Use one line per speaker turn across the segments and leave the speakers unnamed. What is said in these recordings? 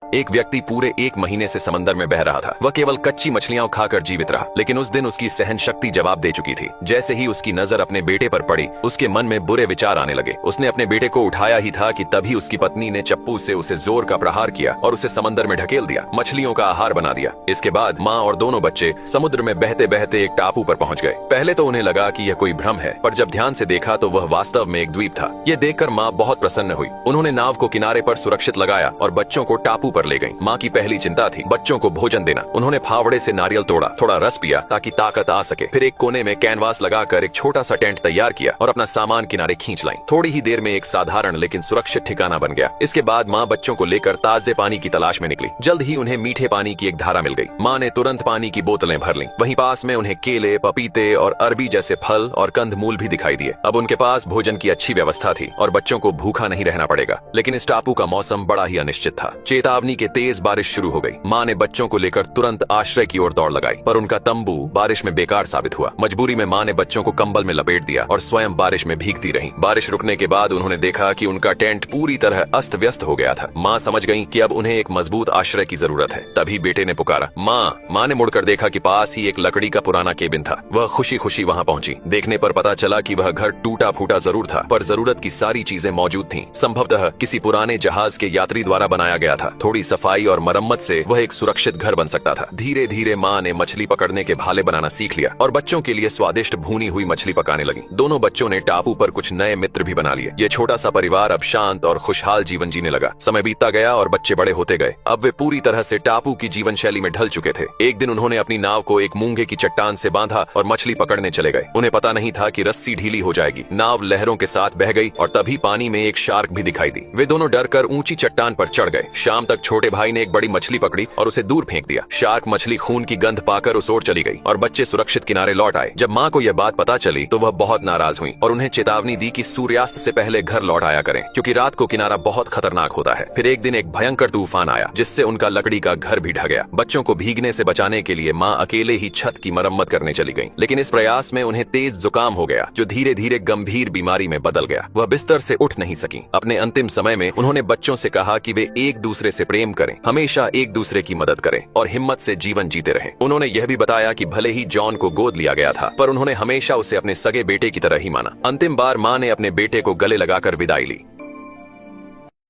एक व्यक्ति पूरे 1 महीने से समंदर में बह रहा था। वह केवल कच्ची मछलियां खाकर जीवित रहा, लेकिन उस दिन उसकी सहन शक्ति जवाब दे चुकी थी। जैसे ही उसकी नजर अपने बेटे पर पड़ी, उसके मन में बुरे विचार आने लगे। उसने अपने बेटे को उठाया ही था कि तभी उसकी पत्नी ने चप्पू से उसे जोर का प्रहार किया और उसे समंदर में ढकेल दिया, मछलियों का आहार बना दिया। इसके बाद माँ और दोनों बच्चे समुद्र में बहते बहते एक टापू पर पहुंच गए। पहले तो उन्हें लगा कि यह कोई भ्रम है, पर जब ध्यान से देखा तो वह वास्तव में एक द्वीप था। यह देखकर माँ बहुत प्रसन्न हुई। उन्होंने नाव को किनारे पर सुरक्षित लगाया और बच्चों को टापू पर ले गई। माँ की पहली चिंता थी बच्चों को भोजन देना। उन्होंने फावड़े से नारियल तोड़ा, थोड़ा रस पिया ताकि ताकत आ सके। फिर एक कोने में कैनवास लगाकर एक छोटा सा टेंट तैयार किया और अपना सामान किनारे खींच लाई। थोड़ी ही देर में एक साधारण लेकिन सुरक्षित ठिकाना बन गया। इसके बाद माँ बच्चों को लेकर ताजे पानी की तलाश में निकली। जल्द ही उन्हें मीठे पानी की एक धारा मिल गई। माँ ने तुरंत पानी की बोतलें भर लीं। वहीं पास में उन्हें केले, पपीते और अरबी जैसे फल और कंदमूल भी दिखाई दिए। अब उनके पास भोजन की अच्छी व्यवस्था थी और बच्चों को भूखा नहीं रहना पड़ेगा। लेकिन इस टापू का मौसम बड़ा ही अनिश्चित था। चेतावनी के तेज बारिश शुरू हो गई। माँ ने बच्चों को लेकर तुरंत आश्रय की ओर दौड़ लगाई, पर उनका तंबू बारिश में बेकार साबित हुआ। मजबूरी में माँ ने बच्चों को कंबल में लपेट दिया और स्वयं बारिश में भीगती रहीं। बारिश रुकने के बाद उन्होंने देखा कि उनका टेंट पूरी तरह अस्त व्यस्त हो गया था। माँ समझ गईं कि अब उन्हें एक मजबूत आश्रय की जरूरत है। तभी बेटे ने पुकारा, माँ। माँ ने मुड़कर देखा कि पास ही एक लकड़ी का पुराना केबिन था। वह खुशी खुशी वहाँ पहुंची। देखने पर पता चला कि वह घर टूटा फूटा जरूर था, पर जरूरत की सारी चीजें मौजूद थीं। संभवतः किसी पुराने जहाज के यात्री द्वारा बनाया गया था। थोड़ी सफाई और मरम्मत से वह एक सुरक्षित घर बन सकता था। धीरे धीरे माँ ने मछली पकड़ने के भाले बनाना सीख लिया और बच्चों के लिए स्वादिष्ट भुनी हुई मछली पकाने लगी। दोनों बच्चों ने टापू पर कुछ नए मित्र भी बना लिए। ये छोटा सा परिवार अब शांत और खुशहाल जीवन जीने लगा। समय बीतता गया और बच्चे बड़े होते गए। अब वे पूरी तरह से टापू की जीवन शैली में ढल चुके थे। एक दिन उन्होंने अपनी नाव को एक मूंगे की चट्टान से बांधा और मछली पकड़ने चले गए। उन्हें पता नहीं था कि रस्सी ढीली हो जाएगी। नाव लहरों के साथ बह गई और तभी पानी में एक शार्क भी दिखाई दी। वे दोनों डरकर ऊंची चट्टान पर चढ़ गए। शाम तक छोटे भाई ने एक बड़ी मछली पकड़ी और उसे दूर फेंक दिया। शार्क मछली खून की गंध पाकर उस ओर चली गई और बच्चे सुरक्षित किनारे लौट आए। जब माँ को यह बात पता चली तो वह बहुत नाराज हुई और उन्हें चेतावनी दी कि सूर्यास्त से पहले घर लौट आया करें, क्योंकि रात को किनारा बहुत खतरनाक होता है। फिर एक दिन एक भयंकर तूफान आया जिससे उनका लकड़ी का घर भी ढह गया। बच्चों को भीगने से बचाने के लिए माँ अकेले ही छत की मरम्मत करने चली गई। लेकिन इस प्रयास में उन्हें तेज जुकाम हो गया, जो धीरे धीरे गंभीर बीमारी में बदल गया। वह बिस्तर से उठ नहीं सकी। अपने अंतिम समय में उन्होंने बच्चों से कहा कि वे एक दूसरे से प्रेम करें, हमेशा एक दूसरे की मदद करें और हिम्मत से जीवन जीते रहें। उन्होंने यह भी बताया कि भले ही जॉन को गोद लिया गया था, पर उन्होंने हमेशा उसे अपने सगे बेटे की तरह ही माना। अंतिम बार माँ ने अपने बेटे को गले लगाकर विदाई ली।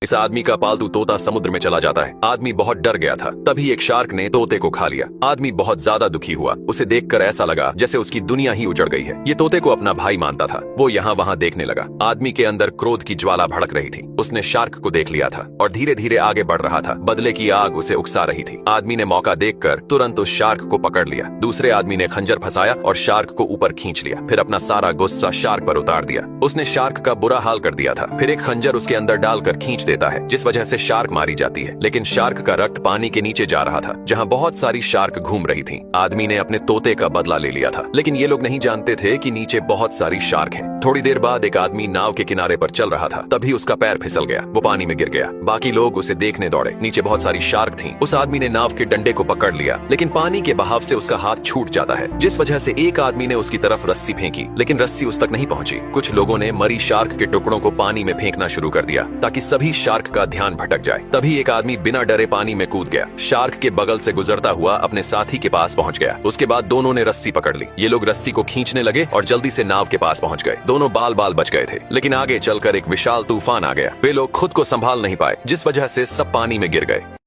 इस आदमी का पालतू तोता समुद्र में चला जाता है। आदमी बहुत डर गया था। तभी एक शार्क ने तोते को खा लिया। आदमी बहुत ज्यादा दुखी हुआ। उसे देखकर ऐसा लगा जैसे उसकी दुनिया ही उजड़ गई है। ये तोते को अपना भाई मानता था। वो यहाँ वहाँ देखने लगा। आदमी के अंदर क्रोध की ज्वाला भड़क रही थी। उसने शार्क को देख लिया था और धीरे धीरे आगे बढ़ रहा था। बदले की आग उसे उकसा रही थी। आदमी ने मौका देखकर तुरंत उस शार्क को पकड़ लिया। दूसरे आदमी ने खंजर फंसाया और शार्क को ऊपर खींच लिया। फिर अपना सारा गुस्सा शार्क पर उतार दिया। उसने शार्क का बुरा हाल कर दिया था। फिर एक खंजर उसके अंदर डालकर खींच देता है, जिस वजह से शार्क मारी जाती है। लेकिन शार्क का रक्त पानी के नीचे जा रहा था, जहां बहुत सारी शार्क घूम रही थीं। आदमी ने अपने तोते का बदला ले लिया था, लेकिन ये लोग नहीं जानते थे कि नीचे बहुत सारी शार्क हैं। थोड़ी देर बाद एक आदमी नाव के किनारे पर चल रहा था। तभी उसका पैर फिसल गया। वो पानी में गिर गया। बाकी लोग उसे देखने दौड़े। नीचे बहुत सारी शार्क थीं। उस आदमी ने नाव के डंडे को पकड़ लिया, लेकिन पानी के बहाव से उसका हाथ छूट जाता है, जिस वजह से एक आदमी ने उसकी तरफ रस्सी फेंकी, लेकिन रस्सी उस तक नहीं पहुंची। कुछ लोगों ने मरी शार्क के टुकड़ों को पानी में फेंकना शुरू कर दिया ताकि सभी शार्क का ध्यान भटक जाए। तभी एक आदमी बिना डरे पानी में कूद गया। शार्क के बगल से गुजरता हुआ अपने साथी के पास पहुंच गया। उसके बाद दोनों ने रस्सी पकड़ ली। ये लोग रस्सी को खींचने लगे और जल्दी से नाव के पास पहुंच गए। दोनों बाल बाल बच गए थे, लेकिन आगे चलकर एक विशाल तूफान आ गया। वे लोग खुद को संभाल नहीं पाए, जिस वजह से सब पानी में गिर गए।